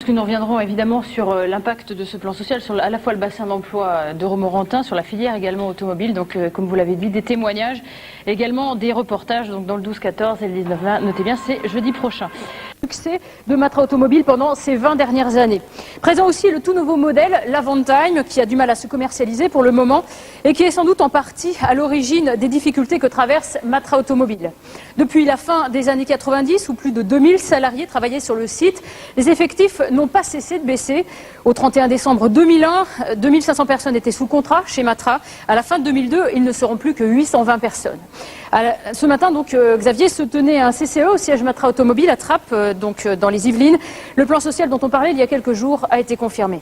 Nous reviendrons évidemment sur l'impact de ce plan social sur à la fois le bassin d'emploi de Romorantin, sur la filière également automobile. Donc comme vous l'avez dit, des témoignages, également des reportages donc dans le 12-14 et le 19-20. Notez bien, c'est jeudi prochain. Succès de Matra Automobile pendant ces 20 dernières années. Présent aussi le tout nouveau modèle, l'Avantime, qui a du mal à se commercialiser pour le moment et qui est sans doute en partie à l'origine des difficultés que traverse Matra Automobile. Depuis la fin des années 90, où plus de 2000 salariés travaillaient sur le site, les effectifs n'ont pas cessé de baisser. Au 31 décembre 2001, 2500 personnes étaient sous contrat chez Matra. À la fin de 2002, ils ne seront plus que 820 personnes. Ce matin, donc, Xavier se tenait à un CCE au siège Matra Automobile à Trappes, donc dans les Yvelines. Le plan social dont on parlait il y a quelques jours a été confirmé.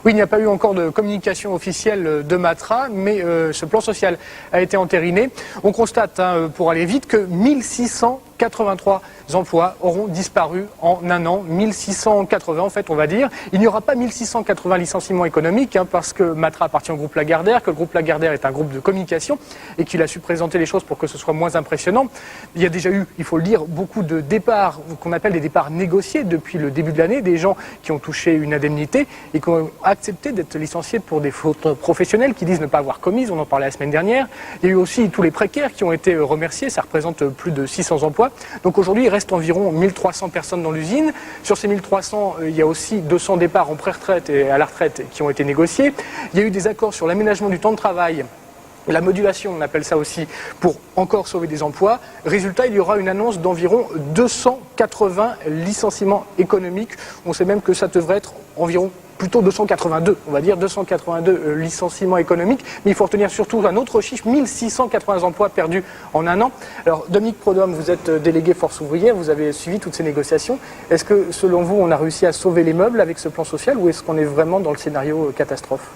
Oui, il n'y a pas eu encore de communication officielle de Matra, mais ce plan social a été entériné. On constate, pour aller vite, que 1683 emplois auront disparu en un an. 1680 en fait, on va dire. Il n'y aura pas 1680 licenciements économiques, parce que Matra appartient au groupe Lagardère, que le groupe Lagardère est un groupe de communication et qu'il a su présenter les choses pour que ce soit moins impressionnant. Il y a déjà eu, il faut le dire, beaucoup de départs, qu'on appelle des départs négociés depuis le début de l'année, des gens qui ont touché une indemnité et qui ont accepté d'être licenciés pour des fautes professionnelles qui disent ne pas avoir commises. On en parlait la semaine dernière. Il y a eu aussi tous les précaires qui ont été remerciés. Ça représente plus de 600 emplois. Donc aujourd'hui, il reste environ 1300 personnes dans l'usine. Sur ces 1300, il y a aussi 200 départs en pré-retraite et à la retraite qui ont été négociés. Il y a eu des accords sur l'aménagement du temps de travail. La modulation, on appelle ça aussi, pour encore sauver des emplois. Résultat, il y aura une annonce d'environ 280 licenciements économiques. On sait même que ça devrait être environ plutôt 282, on va dire 282 licenciements économiques, mais il faut retenir surtout un autre chiffre, 1680 emplois perdus en un an. Alors Dominique Prodhomme, vous êtes délégué Force ouvrière, vous avez suivi toutes ces négociations. Est-ce que selon vous, on a réussi à sauver les meubles avec ce plan social ou est-ce qu'on est vraiment dans le scénario catastrophe ?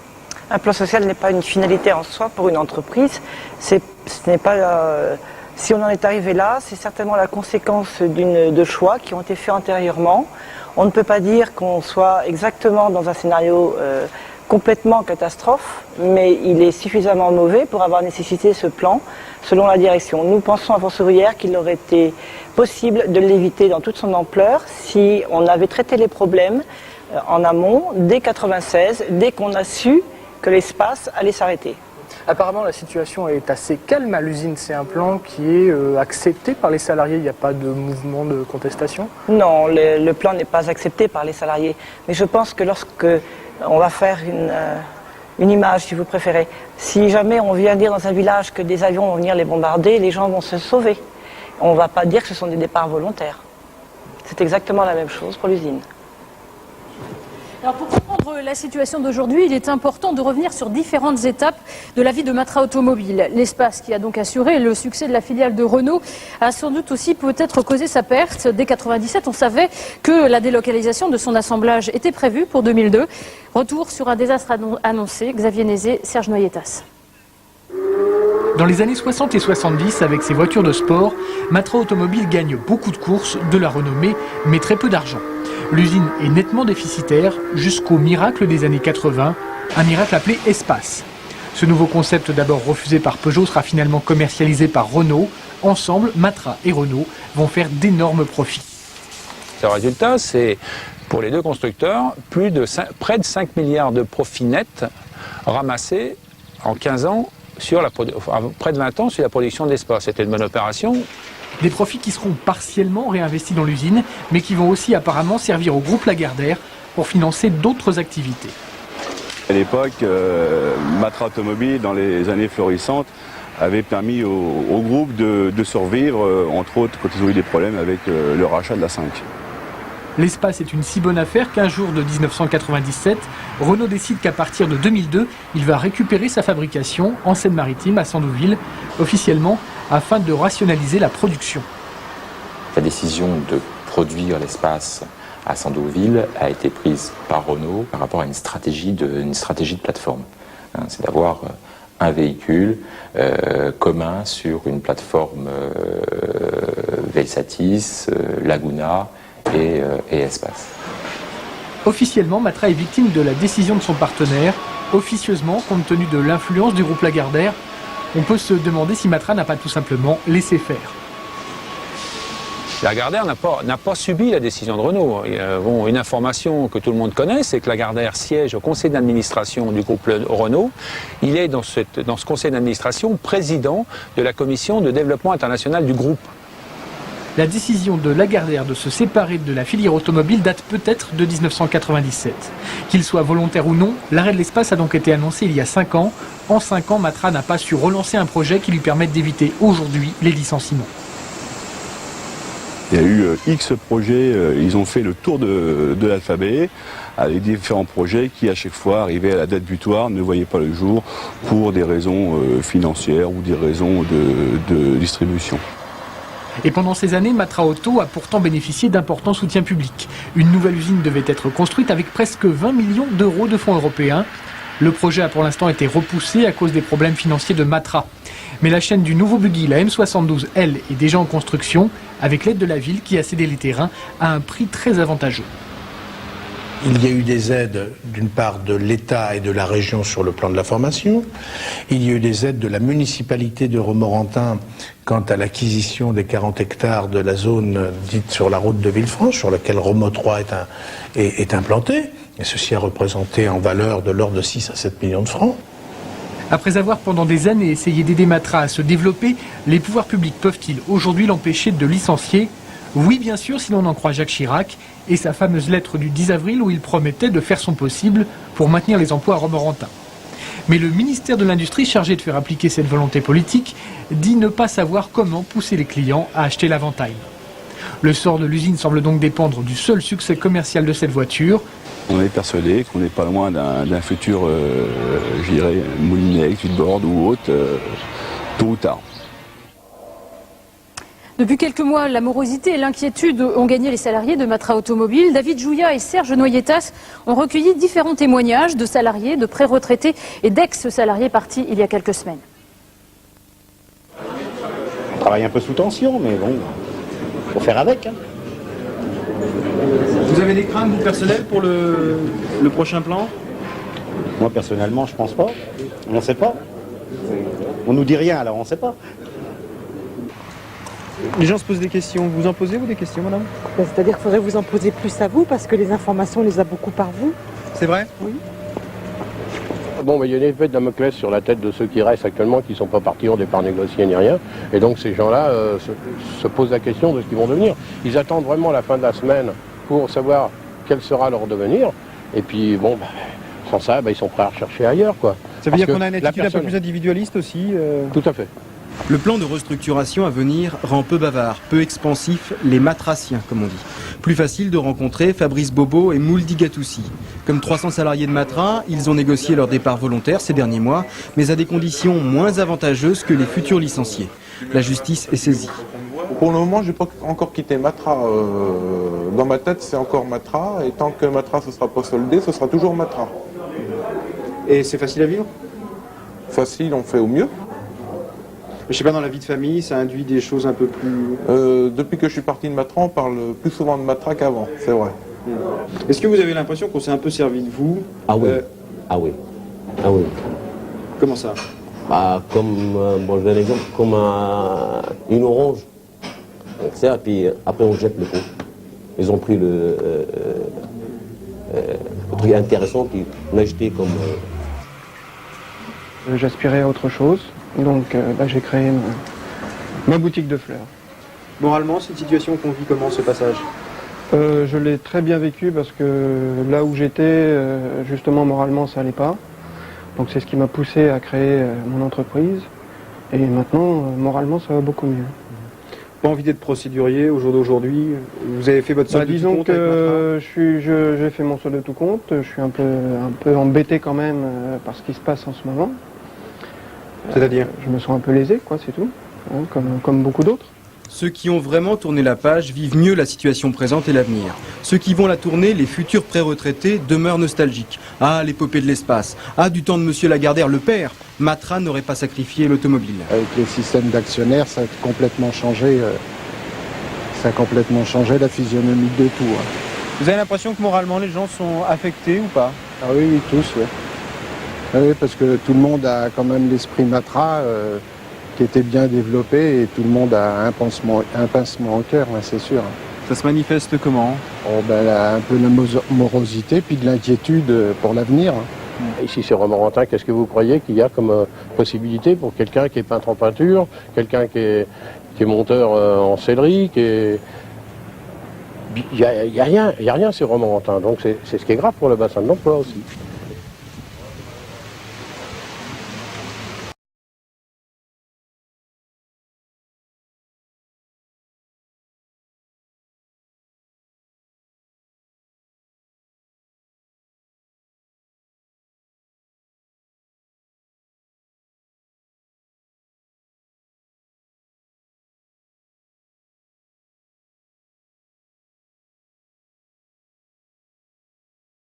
Un plan social n'est pas une finalité en soi pour une entreprise. Ce n'est pas, si on en est arrivé là, c'est certainement la conséquence de choix qui ont été faits antérieurement. On ne peut pas dire qu'on soit exactement dans un scénario complètement catastrophe, mais il est suffisamment mauvais pour avoir nécessité ce plan selon la direction. Nous pensons à Force ouvrière qu'il aurait été possible de l'éviter dans toute son ampleur si on avait traité les problèmes en amont, dès 1996, dès qu'on a su que l'espace allait s'arrêter. Apparemment, la situation est assez calme à l'usine. C'est un plan qui est accepté par les salariés. Il n'y a pas de mouvement de contestation ? Non, le plan n'est pas accepté par les salariés. Mais je pense que lorsque on va faire une image, si vous préférez, si jamais on vient dire dans un village que des avions vont venir les bombarder, les gens vont se sauver. On ne va pas dire que ce sont des départs volontaires. C'est exactement la même chose pour l'usine. Alors pour comprendre la situation d'aujourd'hui, il est important de revenir sur différentes étapes de la vie de Matra Automobile. L'espace qui a donc assuré le succès de la filiale de Renault a sans doute aussi peut-être causé sa perte. Dès 1997, on savait que la délocalisation de son assemblage était prévue pour 2002. Retour sur un désastre annoncé. Xavier Nézet, Serge Noyetas. Dans les années 60 et 70, avec ses voitures de sport, Matra Automobile gagne beaucoup de courses, de la renommée, mais très peu d'argent. L'usine est nettement déficitaire jusqu'au miracle des années 80, un miracle appelé Espace. Ce nouveau concept, d'abord refusé par Peugeot, sera finalement commercialisé par Renault. Ensemble, Matra et Renault vont faire d'énormes profits. Le résultat, c'est pour les deux constructeurs près de 5 milliards de profits nets ramassés en 15 ans, près de 20 ans sur la production d'Espace. C'était une bonne opération. Des profits qui seront partiellement réinvestis dans l'usine, mais qui vont aussi apparemment servir au groupe Lagardère pour financer d'autres activités. À l'époque, Matra Automobile, dans les années florissantes, avait permis au groupe de survivre, entre autres quand ils ont eu des problèmes avec le rachat de la 5. L'espace est une si bonne affaire qu'un jour de 1997, Renault décide qu'à partir de 2002, il va récupérer sa fabrication en Seine-Maritime, à Sandouville, officiellement afin de rationaliser la production. La décision de produire l'espace à Sandouville a été prise par Renault par rapport à une stratégie de plateforme. C'est d'avoir un véhicule commun sur une plateforme Velsatis, Laguna et Espace. Officiellement, Matra est victime de la décision de son partenaire. Officieusement, compte tenu de l'influence du groupe Lagardère, on peut se demander si Matra n'a pas tout simplement laissé faire. Lagardère n'a pas subi la décision de Renault. Bon, une information que tout le monde connaît, c'est que Lagardère siège au conseil d'administration du groupe Renault. Il est dans ce conseil d'administration président de la commission de développement international du groupe. La décision de Lagardère de se séparer de la filière automobile date peut-être de 1997. Qu'il soit volontaire ou non, l'arrêt de l'espace a donc été annoncé il y a 5 ans. En 5 ans, Matra n'a pas su relancer un projet qui lui permette d'éviter aujourd'hui les licenciements. Il y a eu X projets, ils ont fait le tour de l'alphabet avec différents projets qui à chaque fois arrivaient à la date butoir, ne voyaient pas le jour pour des raisons financières ou des raisons de distribution. Et pendant ces années, Matra Auto a pourtant bénéficié d'importants soutiens publics. Une nouvelle usine devait être construite avec presque 20 millions d'euros de fonds européens. Le projet a pour l'instant été repoussé à cause des problèmes financiers de Matra. Mais la chaîne du nouveau buggy, la M72, elle, est déjà en construction, avec l'aide de la ville qui a cédé les terrains à un prix très avantageux. Il y a eu des aides d'une part de l'État et de la région sur le plan de la formation. Il y a eu des aides de la municipalité de Romorantin quant à l'acquisition des 40 hectares de la zone dite sur la route de Villefranche, sur laquelle Romo 3 est implanté. Et ceci a représenté en valeur de l'ordre de 6 à 7 millions de francs. Après avoir pendant des années essayé d'aider Matra à se développer, les pouvoirs publics peuvent-ils aujourd'hui l'empêcher de licencier ? Oui, bien sûr, si l'on en croit Jacques Chirac et sa fameuse lettre du 10 avril où il promettait de faire son possible pour maintenir les emplois à Romorantin. Mais le ministère de l'Industrie, chargé de faire appliquer cette volonté politique, dit ne pas savoir comment pousser les clients à acheter l'Avantime. Le sort de l'usine semble donc dépendre du seul succès commercial de cette voiture. On est persuadé qu'on n'est pas loin d'un futur, je dirais, Moulinex, Sudbord ou autre, tôt ou tard. Depuis quelques mois, la morosité et l'inquiétude ont gagné les salariés de Matra Automobile. David Jouillat et Serge Noyetas ont recueilli différents témoignages de salariés, de pré-retraités et d'ex-salariés partis il y a quelques semaines. On travaille un peu sous tension, mais bon, faut faire avec. Hein. Vous avez des craintes, vous, personnelles, pour le prochain plan? Moi, personnellement, je pense pas. On ne sait pas. On nous dit rien, alors on ne sait pas. Les gens se posent des questions. Vous en posez, vous, des questions, madame? C'est-à-dire qu'il faudrait vous en poser plus à vous, parce que les informations, on les a beaucoup par vous. C'est vrai? Oui. Bon, il y a une épée de Damoclès sur la tête de ceux qui restent actuellement, qui ne sont pas partis en départ négocié ni rien. Et donc ces gens-là se posent la question de ce qu'ils vont devenir. Ils attendent vraiment la fin de la semaine pour savoir quel sera leur devenir. Et puis, bon, sans ça, ils sont prêts à rechercher ailleurs, quoi. Ça veut dire qu'on a une attitude un peu plus individualiste aussi Tout à fait. Le plan de restructuration à venir rend peu bavard, peu expansif les matraciens, comme on dit. Plus facile de rencontrer Fabrice Bobo et Mouldi Gatoussi. Comme 300 salariés de Matra, ils ont négocié leur départ volontaire ces derniers mois, mais à des conditions moins avantageuses que les futurs licenciés. La justice est saisie. Pour le moment, je n'ai pas encore quitté Matra. Dans ma tête, c'est encore Matra, et tant que Matra ne sera pas soldé, ce sera toujours Matra. Et c'est facile à vivre? Facile, on fait au mieux. Je sais pas, dans la vie de famille, ça induit des choses un peu plus... Depuis que je suis parti de Matra, on parle plus souvent de Matra qu'avant, c'est vrai. Est-ce que vous avez l'impression qu'on s'est un peu servi de vous? Ah oui, ah oui, ah oui. Comment ça? Comme, je donne un exemple, comme une orange. Donc ça, puis après on jette le pot. Ils ont pris le truc intéressant qu'on a jeté comme... J'aspirais à autre chose. Donc j'ai créé ma boutique de fleurs. Moralement, c'est une situation qu'on vit comment, ce passage? Je l'ai très bien vécu parce que là où j'étais, justement moralement ça allait pas. Donc c'est ce qui m'a poussé à créer mon entreprise. Et maintenant, moralement ça va beaucoup mieux. Pas envie d'être procédurier au jour d'aujourd'hui? Vous avez fait votre solde de tout compte? Disons que j'ai fait mon solde de tout compte. Je suis un peu embêté quand même par ce qui se passe en ce moment. C'est-à-dire? Je me sens un peu lésé, quoi, c'est tout, hein, comme beaucoup d'autres. Ceux qui ont vraiment tourné la page vivent mieux la situation présente et l'avenir. Ceux qui vont la tourner, les futurs pré-retraités, demeurent nostalgiques. Ah, l'épopée de l'espace. Ah, du temps de Monsieur Lagardère, le père. Matra n'aurait pas sacrifié l'automobile. Avec les systèmes d'actionnaires, ça a complètement changé la physionomie de tout. Hein. Vous avez l'impression que moralement les gens sont affectés ou pas? Ah oui, tous, oui. Oui, parce que tout le monde a quand même l'esprit Matra. qui était bien développé et tout le monde a un pincement au cœur, c'est sûr. Ça se manifeste comment? Un peu de morosité puis de l'inquiétude pour l'avenir. Ici c'est Romorantin, qu'est-ce que vous croyez qu'il y a comme possibilité pour quelqu'un qui est peintre en peinture, quelqu'un qui est monteur en sellerie, il n'y a rien sur Romorantin, donc c'est ce qui est grave pour le bassin de l'emploi aussi.